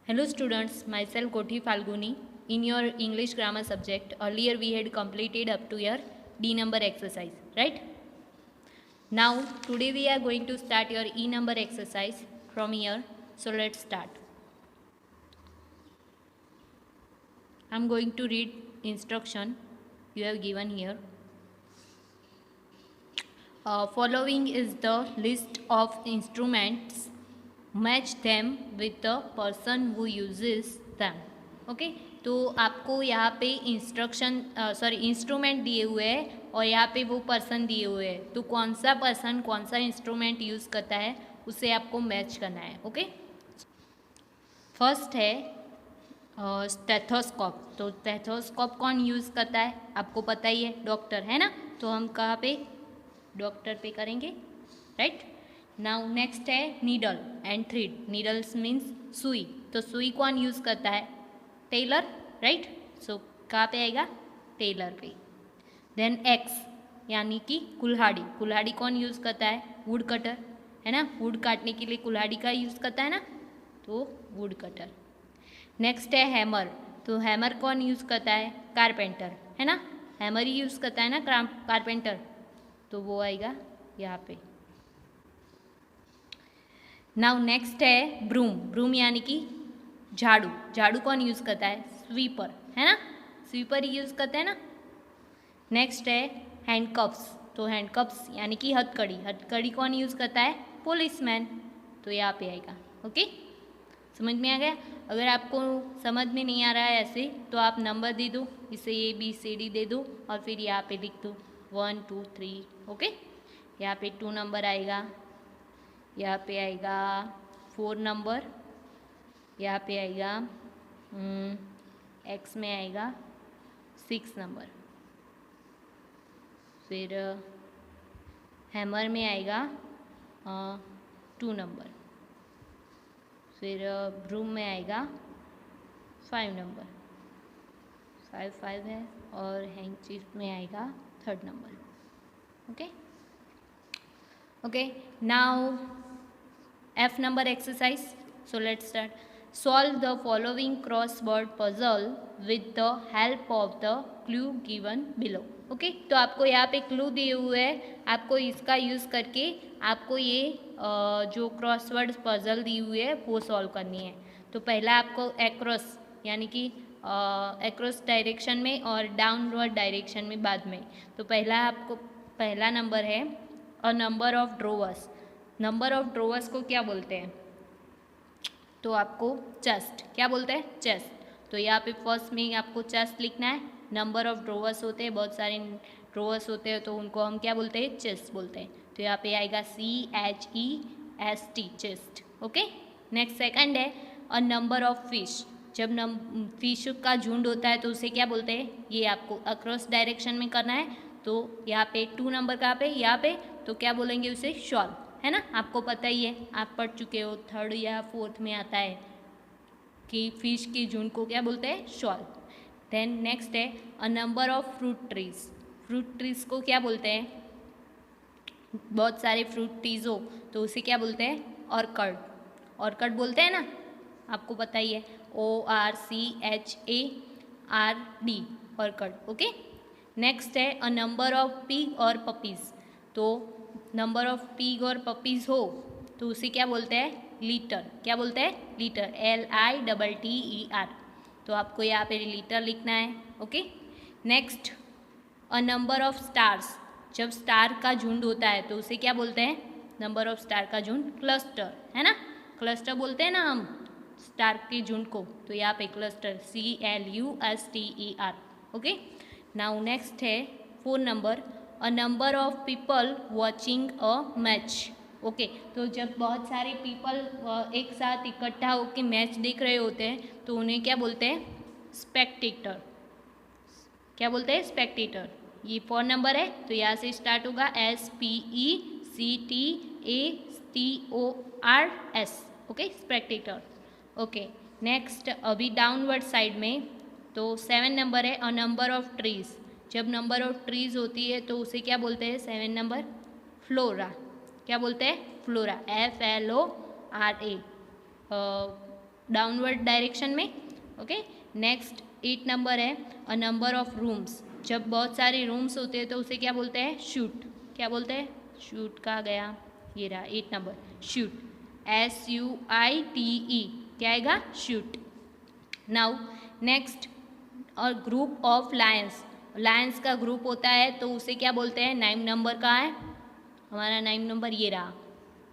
Hello students, myself Kothi Falguni. In your English grammar subject, earlier we had completed up to your D number exercise, right? Now, today we are going to start your E number exercise from here. So let's start. I'm going to read instruction you have given here. Following is the list of instruments. Match them with the person who uses them. Okay तो आपको यहाँ पे instrument दिए हुए हैं और यहाँ पे वो पर्सन दिए हुए हैं, तो कौन सा पर्सन कौन सा इंस्ट्रूमेंट यूज़ करता है उसे आपको मैच करना है. ओके, फर्स्ट है स्टेथोस्कोप. तो स्टेथोस्कोप कौन यूज़ करता है आपको पता ही है, डॉक्टर है ना. तो हम कहाँ पे, डॉक्टर पे करेंगे, राइट. नाउ नेक्स्ट है needle and thread. Needles means सुई, तो सुई कौन यूज़ करता है, टेलर, राइट. सो कहाँ पे आएगा, टेलर पे. देन एक्स यानी कि कुल्हाड़ी. कुल्हाड़ी कौन यूज़ करता है, वुड कटर, है ना. वुड काटने के लिए कुल्हाड़ी का यूज़ करता है ना, तो वुड कटर. नेक्स्ट है हैमर. तो हैमर कौन यूज़ करता है, कारपेंटर, है ना. हैमर ही यूज़ करता है ना कारपेंटर, तो वो आएगा यहाँ पे. नाउ नेक्स्ट है ब्रूम. ब्रूम यानी कि झाड़ू. झाड़ू कौन यूज़ करता है, स्वीपर, है ना. स्वीपर ही यूज़ करते हैं ना. नेक्स्ट है हैंडकफ्स. तो हैंडकफ्स यानी कि हथकड़ी. हथकड़ी कौन यूज़ करता है, पुलिसमैन, तो यहाँ पे आएगा. ओके, समझ में आ गया. अगर आपको समझ में नहीं आ रहा है ऐसे, तो आप नंबर दे दो, इसे ABCD दे दो और फिर यहाँ पे लिख दो 1 2 3. ओके, यहाँ पे 2 नंबर आएगा, यहाँ पे आएगा 4 नंबर, यहाँ पे आएगा एक्स में आएगा 6 नंबर, फिर हैमर में आएगा 2 नंबर, फिर ब्रूम में आएगा 5 नंबर, 5 है, और हैंडचीफ में आएगा 3rd number. Okay okay, now F number exercise. So let's start. Solve the following crossword puzzle with the help of the clue given below. Okay, तो आपको यहाँ पे क्लू दिए हुए हैं, आपको इसका यूज़ करके आपको ये जो क्रॉसवर्ड पजल दी हुई है वो सॉल्व करनी है. तो पहला आपको एक्रॉस यानी कि एक्रॉस डायरेक्शन में और डाउनवर्ड डायरेक्शन में बाद में. तो पहला नंबर है a number of drovers. Number of drovers को क्या बोलते हैं, तो आपको चेस्ट, क्या बोलते हैं, चेस्ट. तो यहाँ पे फर्स्ट में आपको चेस्ट लिखना है. नंबर ऑफ ड्रोवर्स होते हैं, बहुत सारे ड्रोवर्स होते हैं, तो उनको हम क्या बोलते हैं, चेस्ट बोलते हैं. तो यहाँ पे आएगा CHEST, chest. Okay, next second है अ नंबर ऑफ फिश. जब फिश का झुंड होता है तो उसे क्या बोलते हैं, ये आपको अक्रॉस डायरेक्शन में करना है. तो यहाँ पे 2 नंबर कहाँ पे, यहाँ पे, तो क्या बोलेंगे उसे, शॉल, है ना. आपको पता ही है, आप पढ़ चुके हो, 3rd या 4th में आता है कि फिश की झुंड को क्या बोलते हैं, शॉल. देन नेक्स्ट है a number of fruit trees. Fruit trees को क्या बोलते हैं, बहुत सारे फ्रूट ट्रीज हो तो उसे क्या बोलते हैं, ऑर्कर्ड. ऑर्कर्ड बोलते हैं ना, आपको पता ही है, ORCHARD, ऑर्कर्ड. ओके, नेक्स्ट है अ नंबर ऑफ पिग और पपीज़. तो नंबर ऑफ पिग और पपीज़ हो तो उसे क्या बोलते हैं, लीटर. क्या बोलते हैं, लीटर, LITTER. तो आपको यहाँ पे लीटर लिखना है. Okay, next a number of stars. जब स्टार का झुंड होता है तो उसे क्या बोलते हैं, नंबर ऑफ स्टार का झुंड, क्लस्टर, है ना. क्लस्टर बोलते हैं ना हम स्टार के झुंड को, तो यहाँ पे cluster, CLUSTER. Okay, now next है 4 number a number of people watching a match. Okay, तो जब बहुत सारे पीपल एक साथ इकट्ठा होकर मैच देख रहे होते हैं तो उन्हें क्या बोलते हैं, स्पेक्टेटर. क्या बोलते हैं, स्पेक्टेटर. ये 4 नंबर है, तो यहाँ से स्टार्ट होगा SPECTATORS. Okay, Spectator. Okay, next अभी डाउनवर्ड साइड में, तो 7 नंबर है अ नंबर ऑफ ट्रीज. जब नंबर ऑफ ट्रीज होती है तो उसे क्या बोलते हैं, 7 नंबर, फ्लोरा. क्या बोलते हैं, फ्लोरा, FLORA. डाउनवर्ड डायरेक्शन में। ओके, नेक्स्ट 8 नंबर है अ नंबर ऑफ रूम्स। जब बहुत सारे रूम्स होते हैं तो उसे क्या बोलते हैं? शूट। क्या बोलते हैं? शूट। कहाँ गया? ये रहा 8 नंबर, शूट, SUITE, क्या आएगा? शूट। नाउ नेक्स्ट, और ग्रुप ऑफ लायंस, लायंस का ग्रुप होता है तो उसे क्या बोलते हैं? 9 नंबर का है हमारा, 9 नंबर ये रहा,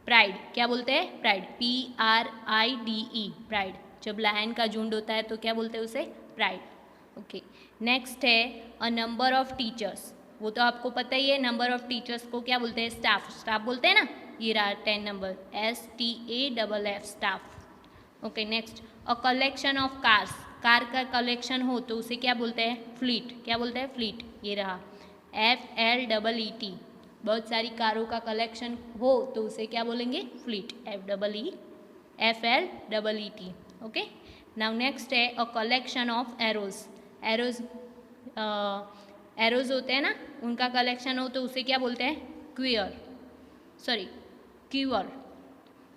प्राइड। क्या बोलते हैं? Pride, PRIDE, pride. जब लायन का झुंड होता है तो क्या बोलते हैं उसे? प्राइड। ओके, नेक्स्ट है अ नंबर ऑफ टीचर्स। वो तो आपको पता ही है, नंबर ऑफ टीचर्स को क्या बोलते हैं? स्टाफ। स्टाफ बोलते हैं ना। ये रहा 10 number, STAFF, staff. Okay, next a collection of cars. Car का कलेक्शन हो तो उसे क्या बोलते हैं? फ्लीट। क्या बोलते हैं? फ्लीट। ये रहा FLEET। बहुत सारी कारों का कलेक्शन हो तो उसे क्या बोलेंगे? Fleet, FLEET। Okay, now next है a collection of arrows. Arrows, arrows होते हैं ना, उनका कलेक्शन हो तो उसे क्या बोलते हैं? Queer, sorry queer.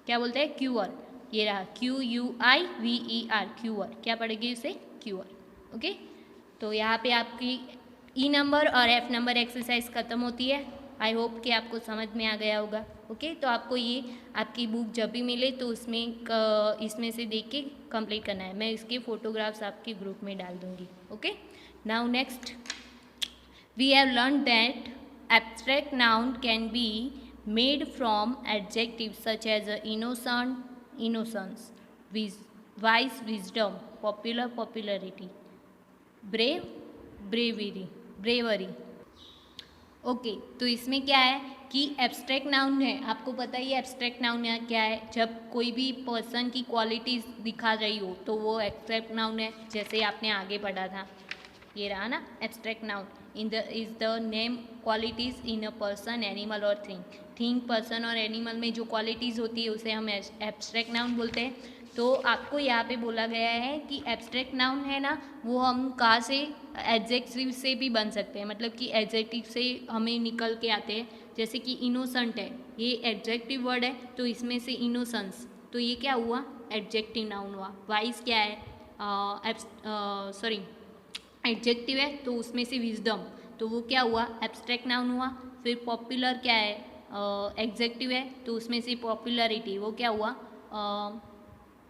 क्या बोलते हैं? क्यूअर। ये रहा QUIVER, क्यूअर। क्या पड़ेगी उसे? क्यूअर। ओके, तो यहाँ पे आपकी ई नंबर और F नंबर एक्सरसाइज खत्म होती है। आई होप कि आपको समझ में आ गया होगा। ओके, तो आपको ये आपकी बुक जब भी मिले तो इसमें से देख के कंप्लीट करना है। मैं इसके फोटोग्राफ्स आपके ग्रुप में डाल दूँगी। Okay, now next we have learned that abstract noun can be made from adjectives such as innocent, innocence, wise, wisdom, popular, popularity, brave, bravery, bravery। Okay, तो इसमें क्या है कि एब्स्ट्रैक्ट नाउन है, आपको पता ही है एब्स्ट्रैक्ट नाउन क्या है? जब कोई भी पर्सन की क्वालिटीज़ दिखा रही हो तो वो एब्स्ट्रैक्ट नाउन है। जैसे आपने आगे पढ़ा था, ये रहा ना abstract noun, is the name qualities in a person, animal और थिंग। पर्सन और एनिमल में जो क्वालिटीज़ होती है उसे हम एब्स्ट्रैक्ट नाउन बोलते हैं। तो आपको यहाँ पे बोला गया है कि एब्स्ट्रैक्ट नाउन है ना, वो हम कहाँ से? एडजेक्टिव से भी बन सकते हैं, मतलब कि एडजेक्टिव से हमें निकल के आते हैं। जैसे कि इनोसेंट है, ये एडजेक्टिव वर्ड है तो इसमें से इनोसेंस, तो ये क्या हुआ? एडजेक्टिव नाउन हुआ। वाइज क्या है? सॉरी एडजेक्टिव है तो उसमें से विजडम, तो वो क्या हुआ? एब्स्ट्रैक्ट नाउन हुआ। फिर पॉपुलर क्या है? एग्जेक्टिव है तो उसमें से पॉपुलरिटी, वो क्या हुआ?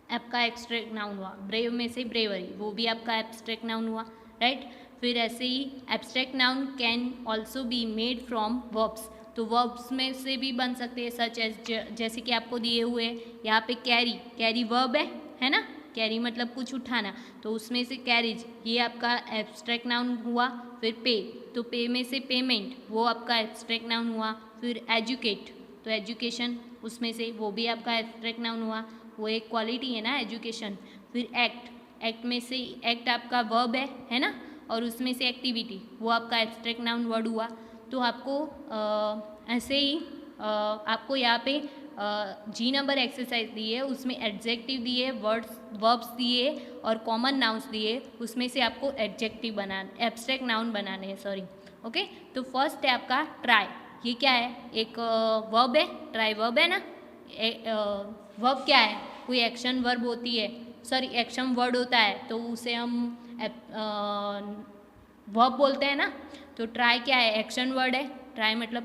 आपका एब्स्ट्रैक्ट नाउन हुआ। ब्रेव में से ब्रेवरी, वो भी आपका एब्स्ट्रैक्ट नाउन हुआ, राइट। फिर ऐसे ही abstract noun can also be made from verbs, तो वर्ब्स में से भी बन सकते हैं, सच एज, जैसे कि आपको दिए हुए यहाँ पे कैरी, कैरी वर्ब है ना, कैरी मतलब कुछ उठाना, तो उसमें से कैरिज, ये आपका एब्स्ट्रैक्ट नाउन हुआ। फिर पे, तो पे में से पेमेंट, वो आपका एब्स्ट्रैक्ट नाउन हुआ। फिर एजुकेट, तो एजुकेशन, उसमें से वो भी आपका एब्स्ट्रैक्ट नाउन हुआ, वो एक क्वालिटी है ना एजुकेशन। फिर एक्ट, एक्ट में से एक्ट आपका वर्ब है ना, और उसमें से एक्टिविटी, वो आपका एब्स्ट्रैक्ट नाउन वर्ड हुआ। तो आपको ऐसे ही आपको यहाँ पे जी नंबर एक्सरसाइज दी है, उसमें एडजेक्टिव दिए, वर्ब्स दिए और कॉमन नाउन्स दिए, उसमें से आपको एडजेक्टिव बनाना, एब्स्ट्रैक्ट नाउन बनाने हैं, सॉरी। ओके, तो फर्स्ट है आपका ट्राई। ये क्या है? एक वर्ब है, ट्राई वर्ब है ना। वर्ब क्या है? कोई एक्शन वर्ब होती है, सॉरी एक्शन वर्ड होता है तो उसे हम वर्ब बोलते हैं ना। तो ट्राई क्या है? एक्शन वर्ड है। ट्राई मतलब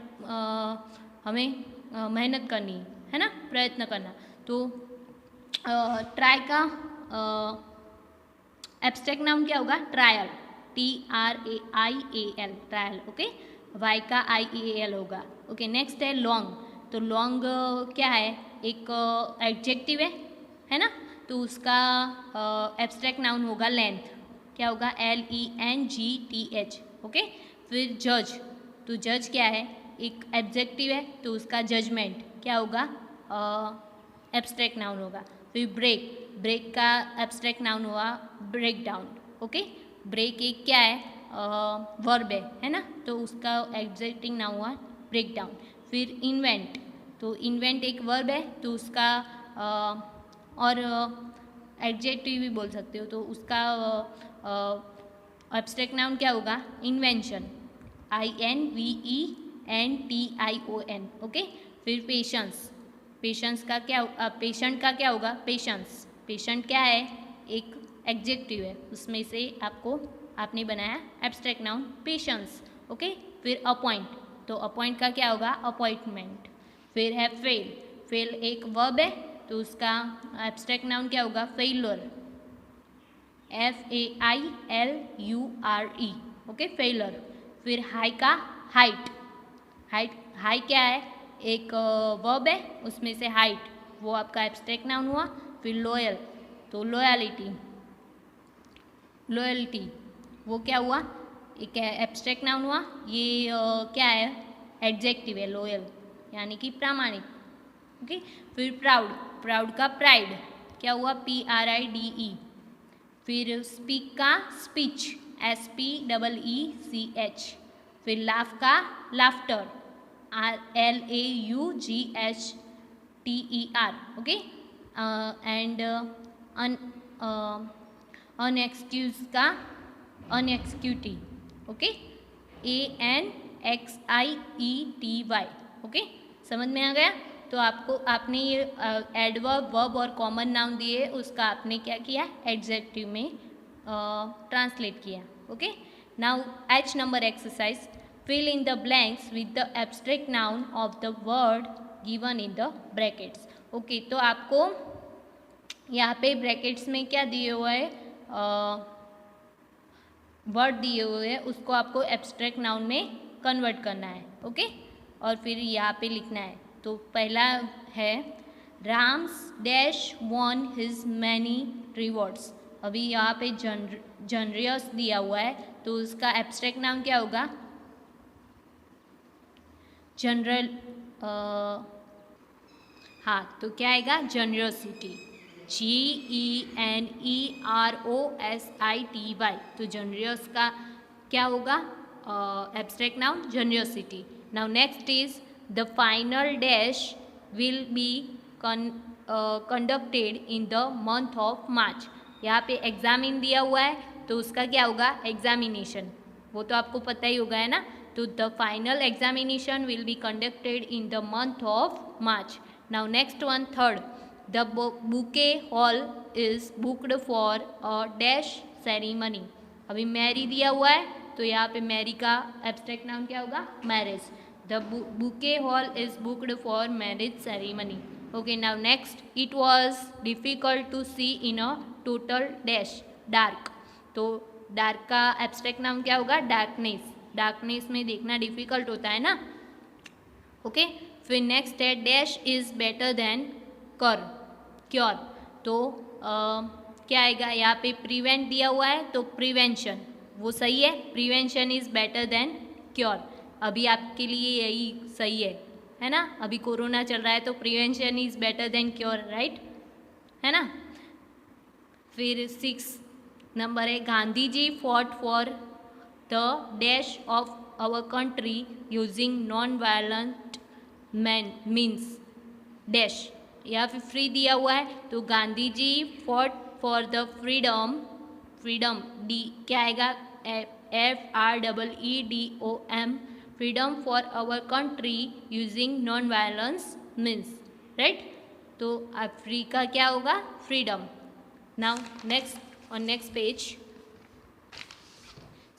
हमें मेहनत करनी है ना, प्रयत्न करना। तो ट्राई का एब्स्ट्रैक्ट नाउन क्या होगा? Trial, TRAIAL, trial. Okay, Y का IEAL होगा। ओके, नेक्स्ट है लॉन्ग। तो लॉन्ग क्या है? एक एडजेक्टिव है ना, तो उसका एब्स्ट्रैक्ट नाउन होगा लेंथ, क्या होगा? LENGTH। ओके, फिर जज, तो जज क्या है? एक एब्जेक्टिव है तो उसका जजमेंट क्या होगा? एब्स्ट्रैक्ट नाउन होगा। फिर ब्रेक, ब्रेक का एब्स्ट्रैक्ट नाउन हुआ ब्रेक डाउन। ओके, ब्रेक एक क्या है? वर्ब है ना, तो उसका एग्जेक्टिव नाउन हुआ ब्रेक डाउन। फिर इन्वेंट, तो इन्वेंट एक वर्ब है तो उसका और एडजेक्टिव भी बोल सकते हो, तो उसका एब्स्ट्रैक्ट नाउन क्या होगा? Invention, INVENTION। ओके, फिर पेशेंस, पेशेंस का क्या, पेशेंट का क्या होगा? पेशेंस, पेशेंट क्या है, एक एडजेक्टिव है, उसमें से आपने बनाया एब्स्ट्रैक्ट नाउन पेशेंस। ओके, फिर अपॉइंट, तो अपॉइंट का क्या होगा, अपॉइंटमेंट। फिर है फेल, फेल एक वर्ब है, तो उसका एब्स्ट्रैक्ट नाउन क्या होगा, फेलर, FAILURE। Okay, failure. फिर हाई का हाइट, हाइट, हाई क्या है, एक वर्ब है, उसमें से हाइट, वो आपका एब्स्ट्रैक्ट नाउन हुआ। फिर लॉयल, तो लॉयलिटी, लॉयल्टी वो क्या हुआ, एक एब्स्ट्रैक्ट नाउन हुआ। ये क्या है, एडजेक्टिव है, लॉयल यानी कि प्रामाणिक। ओके, फिर प्राउड, प्राउड का प्राइड क्या हुआ, PRIDE। फिर स्पीक का स्पीच, SPEECH। फिर लाफ का लाफ्टर, LAUGHTER। ओके, एंड अनएक्सक्यूज का अनएक्सक्यूटी, ओके, ANXIETY। ओके, समझ में आ गया। तो आपने ये एडवर्ब, वर्ब और कॉमन नाउन दिए, उसका आपने क्या किया, एडजेक्टिव में ट्रांसलेट किया। Okay, now H number exercise, fill in the blanks with the abstract noun of the word given in the brackets. Okay, तो आपको यहाँ पे ब्रैकेट्स में क्या दिए हुआ है, वर्ड दिए हुए हैं, उसको आपको एब्स्ट्रैक्ट नाउन में कन्वर्ट करना है। ओके, और फिर यहाँ पे लिखना है। तो पहला है Ram's dash won his many rewards. अभी यहाँ पे जनरियस दिया हुआ है, तो उसका एब्स्ट्रैक्ट नाउन क्या होगा, जनरल, हाँ, तो क्या आएगा, जनरसिटी, GENEROSITY। तो जनरियस का क्या होगा, abstract noun generosity. Now next is the final dash will be conducted in the month of March. यहाँ पे एग्जामिन दिया हुआ है, तो उसका क्या होगा, एग्जामिनेशन, वो तो आपको पता ही होगा, है ना। तो the final examination will be conducted in the month of March. Now next one, third, the bouquet hall is booked for a dash ceremony. अभी मैरी दिया हुआ है, तो यहाँ पे मैरी का एब्स्ट्रैक्ट नाउन क्या होगा, marriage. The bouquet hall is booked for marriage ceremony. Okay, now next, it was difficult to see in a total dash dark. तो डार्क का एब्स्ट्रैक्ट नाउन क्या होगा, डार्कनेस, डार्कनेस में देखना डिफिकल्ट होता है ना। ओके, फिर नेक्स्ट है dash is better than cure. तो क्या आएगा, यहाँ पे प्रिवेंट दिया हुआ है, तो प्रिवेंशन वो सही है, prevention is better than cure. अभी आपके लिए यही सही है ना। अभी कोरोना चल रहा है, तो prevention is better than cure, right, है ना। फिर 6 नंबर है Gandhi ji fought for the dash of our country using non violent means dash. या फिर फ्री दिया हुआ है, तो Gandhi ji fought for the freedom, freedom D क्या आएगा, FREEDOM, freedom for our country using non violence means, right. तो फ्री का क्या होगा, freedom. Now next, on next page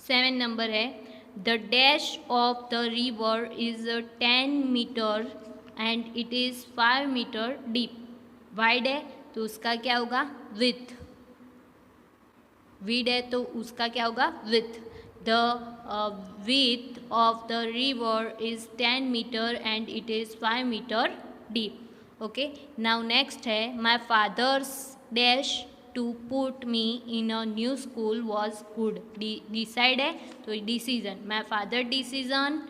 7 number है the dash of the river is 10 metre and it is 5 metre deep. Wide है, तो उसका क्या होगा, विथ। विड है, तो उसका क्या होगा, width. The width of the river is 10 metre and it is 5 metre deep. Okay, now next है my father's dash to put me in a new school was good. Decide है, तो decision, my father decision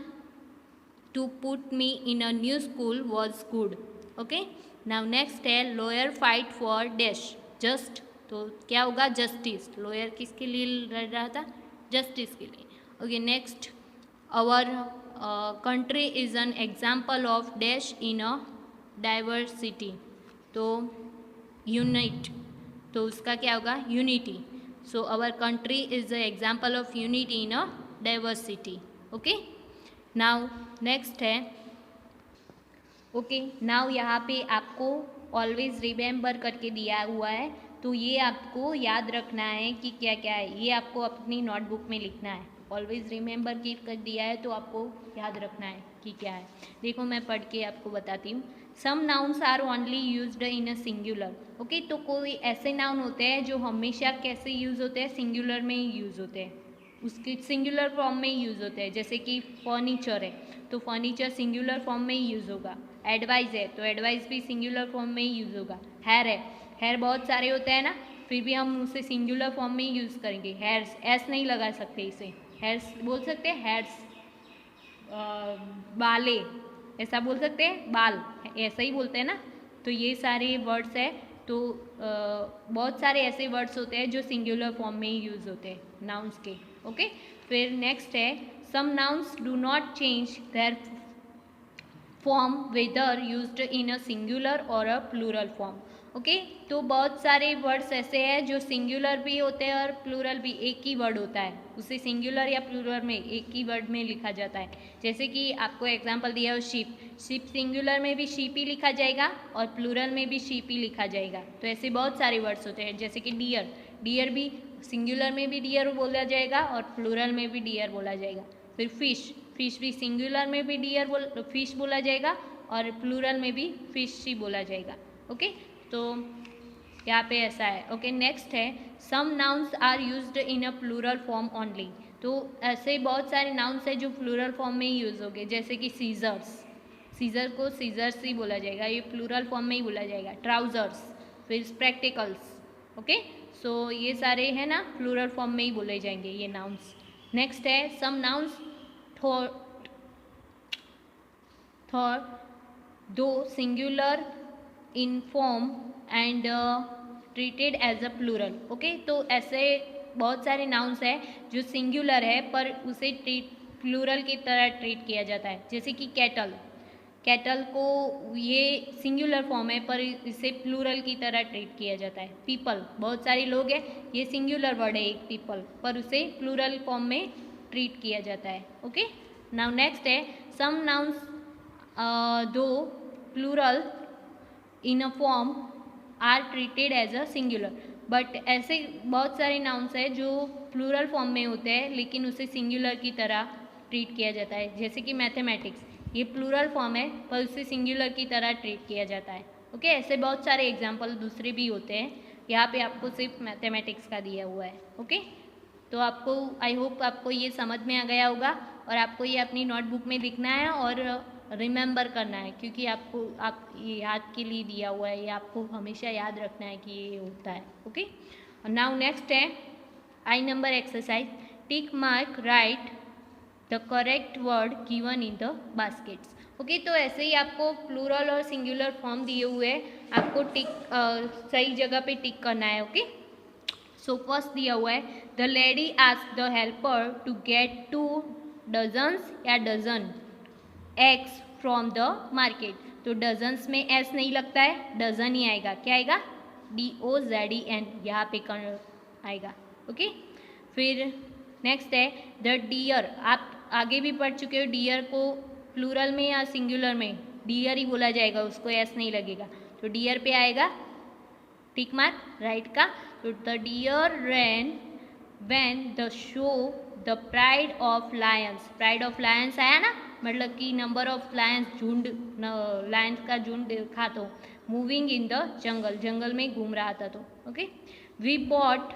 to put me in a new school was good. Okay, now next है lawyer fight for dash just, तो क्या होगा, justice. Lawyer किसके लिए लड़ रहा था, जस्टिस के लिए। Okay, next, our country is an example of dash in a diversity. तो यूनिट, तो उसका क्या होगा, unity. So our country is the example of unity in a diversity. Okay, now next है, ओके, नाउ यहाँ पे आपको ऑलवेज रिमेंबर करके दिया हुआ है, तो ये आपको याद रखना है कि क्या क्या है, ये आपको अपनी नोटबुक में लिखना है। ऑलवेज रिमेंबर की कर दिया है तो आपको याद रखना है कि क्या है। देखो मैं पढ़ के आपको बताती हूँ। Some nouns are only used in a singular. Okay, तो कोई ऐसे नाउन होते हैं जो हमेशा कैसे यूज़ होते हैं, सिंगुलर में ही यूज़ होते हैं, उसके सिंगुलर फॉर्म में ही यूज़ होते हैं। जैसे कि फर्नीचर है तो फर्नीचर सिंगुलर फॉर्म में ही यूज़ होगा। एडवाइस है तो एडवाइस भी सिंगुलर फॉर्म में ही यूज़ होगा। हेयर है, हेयर बहुत सारे होते हैं ना, फिर भी हम उसे सिंगुलर फॉर्म में ही यूज़ करेंगे। हेयर्स, एस नहीं लगा सकते इसे, हेयर्स बोल सकते हैं, हेयर्स। बाले ऐसा बोल सकते हैं, बाल ऐसा ही बोलते हैं ना। तो ये सारे वर्ड्स है, तो बहुत सारे ऐसे वर्ड्स होते हैं जो सिंगुलर फॉर्म में ही यूज़ होते हैं नाउन्स के। ओके, फिर नेक्स्ट है some nouns do not change their form whether used in a singular और अ प्लूरल फॉर्म। ओके, तो बहुत सारे वर्ड्स ऐसे हैं जो सिंगुलर भी होते हैं और प्लूरल भी, एक ही वर्ड होता है, उसे सिंगुलर या प्लूरल में एक ही वर्ड में लिखा जाता है। जैसे कि आपको एग्जांपल दिया है शिप, शिप सिंगुलर में भी शिप ही लिखा जाएगा और प्लूरल में भी शिप ही लिखा जाएगा। तो ऐसे बहुत सारे वर्ड्स होते हैं। जैसे कि डियर, डियर भी सिंगुलर में भी डियर बोला जाएगा और प्लूरल में भी डियर बोला जाएगा। फिर फिश, फिश भी सिंगुलर में भी फिश बोला जाएगा और प्लूरल में भी फिश ही बोला जाएगा। ओके, तो यहाँ पे ऐसा है। ओके, नेक्स्ट है some nouns are used in a plural form only. तो ऐसे बहुत सारे नाउन्स है जो प्लूरल फॉर्म में ही यूज होंगे। जैसे कि सीजर्स, सीजर को सीजर्स ही बोला जाएगा, ये प्लूरल फॉर्म में ही बोला जाएगा। ट्राउजर्स, फिर स्पेक्टिकल्स। ओके, सो ये सारे हैं ना प्लूरल फॉर्म में ही बोले जाएंगे ये नाउन्स। नेक्स्ट है some nouns thought to singular in form and treated as a plural. Okay, तो ऐसे बहुत सारे नाउन्स है जो सिंगुलर है पर उसे प्लूरल की तरह ट्रीट किया जाता है। जैसे कि कैटल, कैटल को ये सिंगुलर फॉर्म है पर इसे प्लूरल की तरह ट्रीट किया जाता है। पीपल, बहुत सारे लोग हैं, ये सिंगुलर वर्ड है एक पीपल, पर उसे प्लूरल फॉर्म में ट्रीट किया जाता है। ओके, नाउ नेक्स्ट है some nouns though plural in a form are treated as a singular. But ऐसे बहुत सारे नाउन्स है जो प्लूरल फॉर्म में होते हैं लेकिन उसे सिंगुलर की तरह ट्रीट किया जाता है। जैसे कि मैथमेटिक्स, ये प्लूरल फॉर्म है पर उसे सिंगुलर की तरह ट्रीट किया जाता है। ओके, ऐसे बहुत सारे एग्जाम्पल दूसरे भी होते हैं, यहाँ पे आपको सिर्फ मैथमेटिक्स का दिया हुआ है। ओके, तो आपको आई होप आपको ये समझ में आ गया होगा और आपको ये अपनी नोटबुक में लिखना है और रिमेंबर करना है, क्योंकि आपको आप ये याद के लिए दिया हुआ है, ये आपको हमेशा याद रखना है कि ये होता है। ओके, नाउ नेक्स्ट है आई number exercise, tick mark right the correct word given in the baskets. Okay, तो ऐसे ही आपको प्लूरल और सिंगुलर फॉर्म दिए हुए हैं, आपको टिक सही जगह पे टिक करना है। ओके, सो फर्स्ट दिया हुआ है the lady asked the helper to get 2 dozens या dozen eggs from the market. तो डजन्स में एस नहीं लगता है, डजन ही आएगा। क्या आएगा? DOZEN, यहाँ पे आएगा। ओके, फिर नेक्स्ट है द डियर, आप आगे भी पढ़ चुके हो, डियर को प्लूरल में या सिंगुलर में डियर ही बोला जाएगा, उसको एस नहीं लगेगा। तो डियर पे आएगा टिक मार्क राइट का। तो the deer ran when the show the pride of lions, pride of lions आया ना, मतलब कि नंबर ऑफ लायंस, झुंड, लायंस का झुंड देखा तो मूविंग इन द जंगल, जंगल में घूम रहा था। तो okay, we bought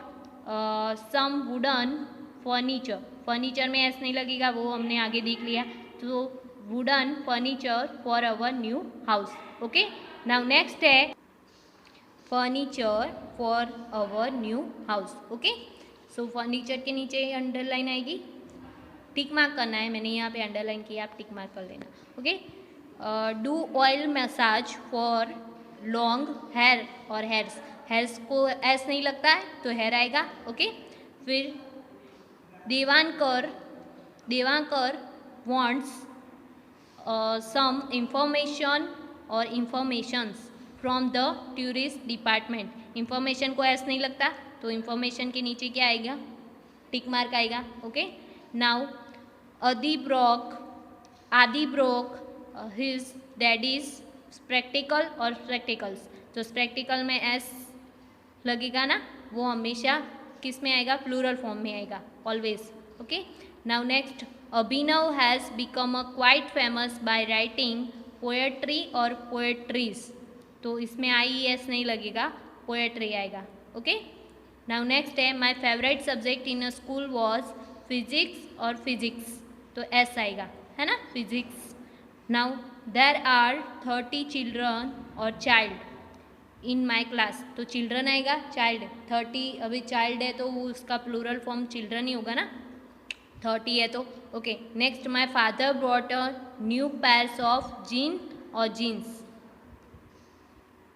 some wooden furniture, furniture में ऐसा नहीं लगेगा, वो हमने आगे देख लिया। तो wooden furniture for our new house. Okay, now next है furniture for our new house. Okay, so furniture के नीचे अंडरलाइन आएगी, टिक मार्क करना है, मैंने यहाँ पे अंडरलाइन किया, आप टिक मार्क कर लेना। Okay, do oil massage for long hair और हेयर्स, हेयर्स को एस नहीं लगता है तो हेयर आएगा। ओके, फिर Devankar, Devankar wants some information और informations from the tourist department, information को एस नहीं लगता तो इंफॉर्मेशन के नीचे क्या आएगा? टिक मार्क आएगा। Okay, now Aadi broke his daddy's spectacle और स्पेक्टिकल्स, तो स्पेक्टिकल में एस लगेगा ना, वो हमेशा किस में आएगा, प्लूरल फॉर्म में आएगा always. Okay, now next, Abhinav has become a quite famous by writing poetry और पोएट्रीज, तो इसमें IES नहीं लगेगा, पोएट्री आएगा। ओके, नाउ नेक्स्ट है, my favourite subject in a school was physics और फिजिक्स, तो S आएगा, है ना, physics. Now there are 30 children और चाइल्ड इन माई क्लास, तो चिल्ड्रन आएगा, चाइल्ड 30, अभी चाइल्ड है तो वो उसका प्लूरल फॉर्म चिल्ड्रन ही होगा ना, 30 है तो। Okay, next, my father brought a new pairs of gene और जीन्स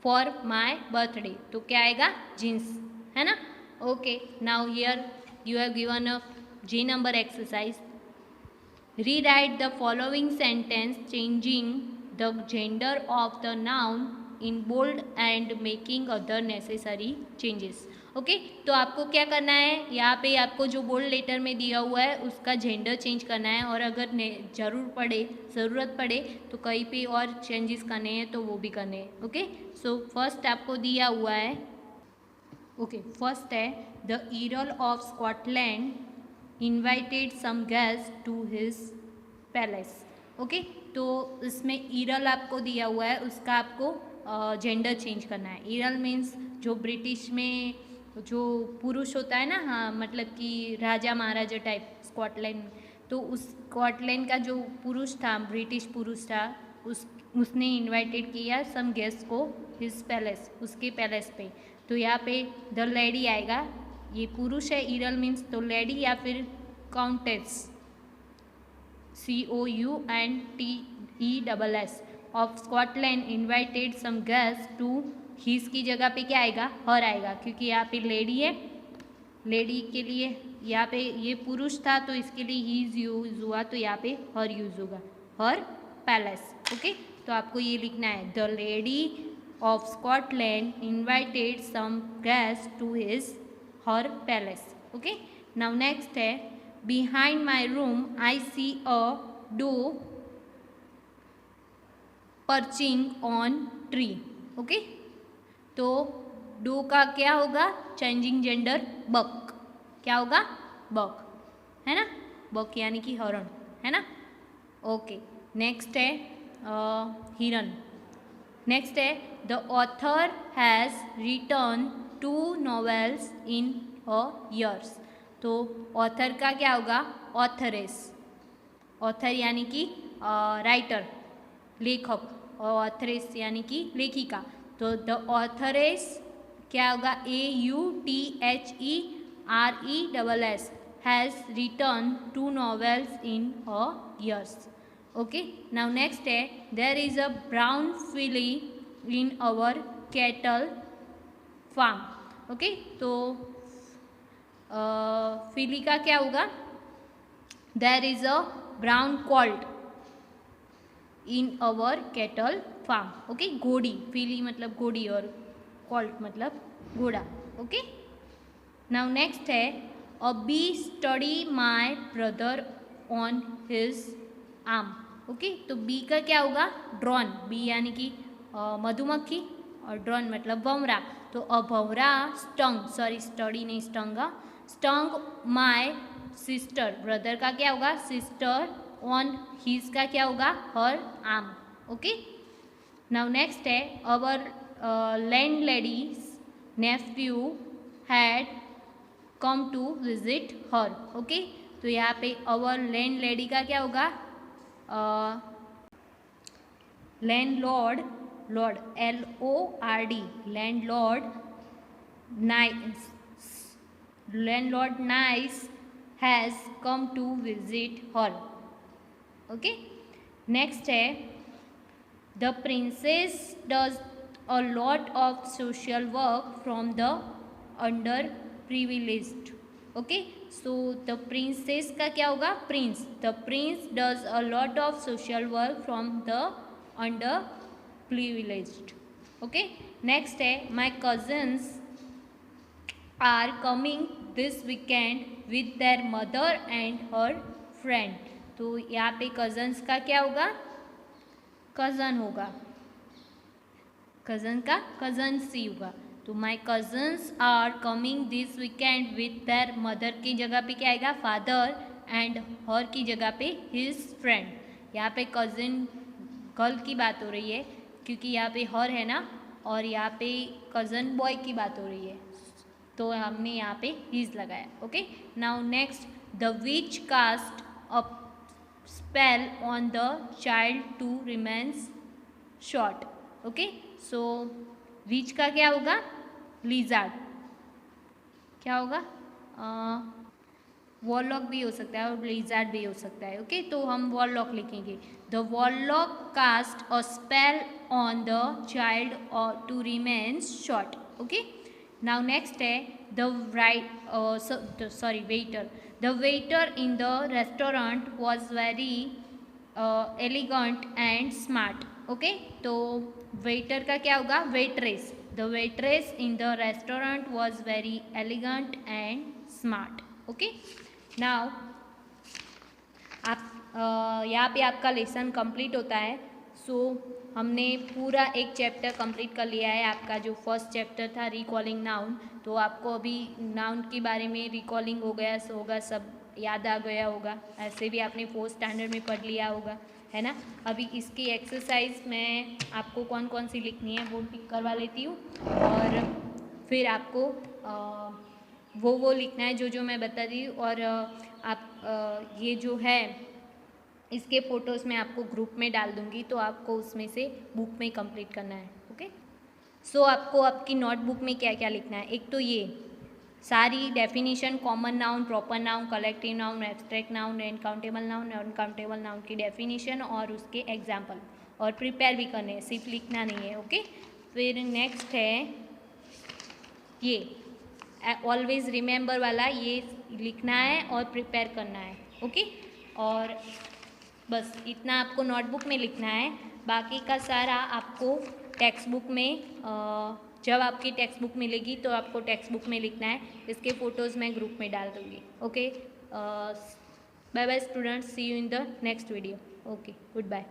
फॉर माई बर्थडे, तो क्या आएगा, जीन्स, है ना। Okay, now here you have given a G number exercise. Rewrite the following sentence changing the gender of the noun in bold and making other necessary changes. Okay, तो आपको क्या करना है, यहाँ पे आपको जो बोल्ड लेटर में दिया हुआ है उसका जेंडर चेंज करना है, और अगर ज़रूरत पड़े तो कहीं पे और चेंजेस करने हैं तो वो भी करने हैं। ओके, सो फर्स्ट आपको दिया हुआ है, ओके, फर्स्ट है, the earl of Scotland invited some guest to his palace. Okay, तो इसमें ईरल आपको दिया हुआ है, उसका आपको जेंडर चेंज करना है। ईरल मीन्स जो ब्रिटिश में जो पुरुष होता है ना, हाँ, मतलब कि राजा महाराजा टाइप स्कॉटलैंड, तो उस स्कॉटलैंड का जो पुरुष था, ब्रिटिश पुरुष था, उसने इनवाइटेड किया सम गेस्ट को हिज पैलेस, उसके पैलेस पे, तो यहाँ पे द लेडी आएगा, ये पुरुष है, ईरल मीन्स, तो लेडी या फिर countess, COUNTESS of Scotland invited some guest to his की जगह पे क्या आएगा, हर आएगा, क्योंकि यहाँ पे लेडी है, लेडी के लिए यहाँ पे ये पुरुष था तो इसके लिए हीज यूज हुआ, तो यहाँ पे हर यूज होगा, हर पैलेस। ओके, तो आपको ये लिखना है, the lady of Scotland invited some guest to his her palace. Okay, now next है, behind my room I see a doe perching on tree। Okay, तो डो का क्या होगा, चेंजिंग जेंडर बक, क्या होगा, बक, है ना, बक यानी कि हरण, है ना। ओके, नेक्स्ट है हिरन। नेक्स्ट है, the author has written 2 novels in a years, तो ऑथर का क्या होगा, ऑथरेस, ऑथर यानी कि राइटर, लेखक, और ऑथरेस यानी कि लेखिका, तो द ऑथरेस क्या होगा, AUTHERESS has written 2 novels in a years। Okay, now next है, there is a brown filly in our cattle farm. Okay, तो फिली का क्या होगा, there is a brown colt in our cattle farm. Okay, घोड़ी, filly मतलब घोड़ी और Colt मतलब घोड़ा। ओके, नाउ नेक्स्ट है, a bee study my brother on his arm. Okay, तो बी का क्या होगा, ड्रॉन, बी यानी कि मधुमक्खी, और ड्रॉन मतलब भंवरा, तो अ भंवरा स्टंग, सॉरी स्टडी नहीं स्टंगा, स्टंग माई सिस्टर, ब्रदर का क्या होगा, सिस्टर, ऑन हिज का क्या होगा, her arm. Okay, now next है, our landlady's nephew had come to visit her. Okay, तो यहाँ पे अवर लैंड लेडी का क्या होगा, landlord, lord LORD, landlord nice, landlord nice has come to visit her। Okay, next है, the princess does a lot of social work from the underprivileged. Okay, so the princess का क्या होगा, prince, the prince does a lot of social work from the underprivileged. Okay, next है, my cousins are coming this weekend with their mother and her friend, तो यहाँ पे cousins का क्या होगा, कज़न होगा, कज़न का कज़न सी होगा, तो my cousins are coming this weekend with their mother की जगह पे क्या आएगा फादर एंड हर की जगह पे हिज फ्रेंड। यहाँ पे कज़न गर्ल की बात हो रही है क्योंकि यहाँ पे हर है ना, और यहाँ पे कज़न बॉय की बात हो रही है, तो हमने यहाँ पे हिज लगाया। Okay, now next, the witch cast a spell on the child to remains short. Okay, so witch का क्या होगा, लिजार्ड। क्या होगा, वॉलॉक भी हो सकता है और लिजार्ड भी हो सकता है। ओके, तो हम वॉलॉक लिखेंगे। The warlock cast a spell on the child और to remains short. Okay, now next है the waiter. The waiter in the restaurant was very elegant and smart. Okay, तो वेटर का क्या होगा, waitress. The waitress in the restaurant was very elegant and smart. Okay, now आप यहाँ पे आपका lesson complete होता है। सो हमने पूरा एक चैप्टर कंप्लीट कर लिया है। आपका जो फर्स्ट चैप्टर था रिकॉलिंग नाउन, तो आपको अभी नाउन के बारे में रिकॉलिंग हो गया होगा, सब याद आ गया होगा। ऐसे भी आपने फोर्थ स्टैंडर्ड में पढ़ लिया होगा, है ना। अभी इसकी एक्सरसाइज मैं आपको कौन कौन सी लिखनी है वो टिक करवा लेती हूँ, और फिर आपको वो लिखना है जो मैं बता दी। और आप ये जो है इसके फ़ोटोज़ मैं आपको ग्रुप में डाल दूँगी, तो आपको उसमें से बुक में कंप्लीट करना है। ओके, सो आपको आपकी नोटबुक में क्या क्या लिखना है, एक तो ये सारी definition, common noun, proper noun, collective noun, abstract noun, countable noun, uncountable noun की डेफिनेशन और उसके एग्जाम्पल, और प्रिपेयर भी करने हैं, सिर्फ लिखना नहीं है। ओके, फिर नेक्स्ट है ये ऑलवेज रिमेंबर वाला, ये लिखना है और प्रिपेयर करना है। ओके, और बस इतना आपको नोटबुक में लिखना है। बाकी का सारा आपको टेक्स्ट बुक में, जब आपकी टेक्स्ट बुक मिलेगी तो आपको टेक्स्ट बुक में लिखना है। इसके फ़ोटोज़ मैं ग्रुप में डाल दूँगी। Okay, bye bye students, see you in the next video. Okay, good bye.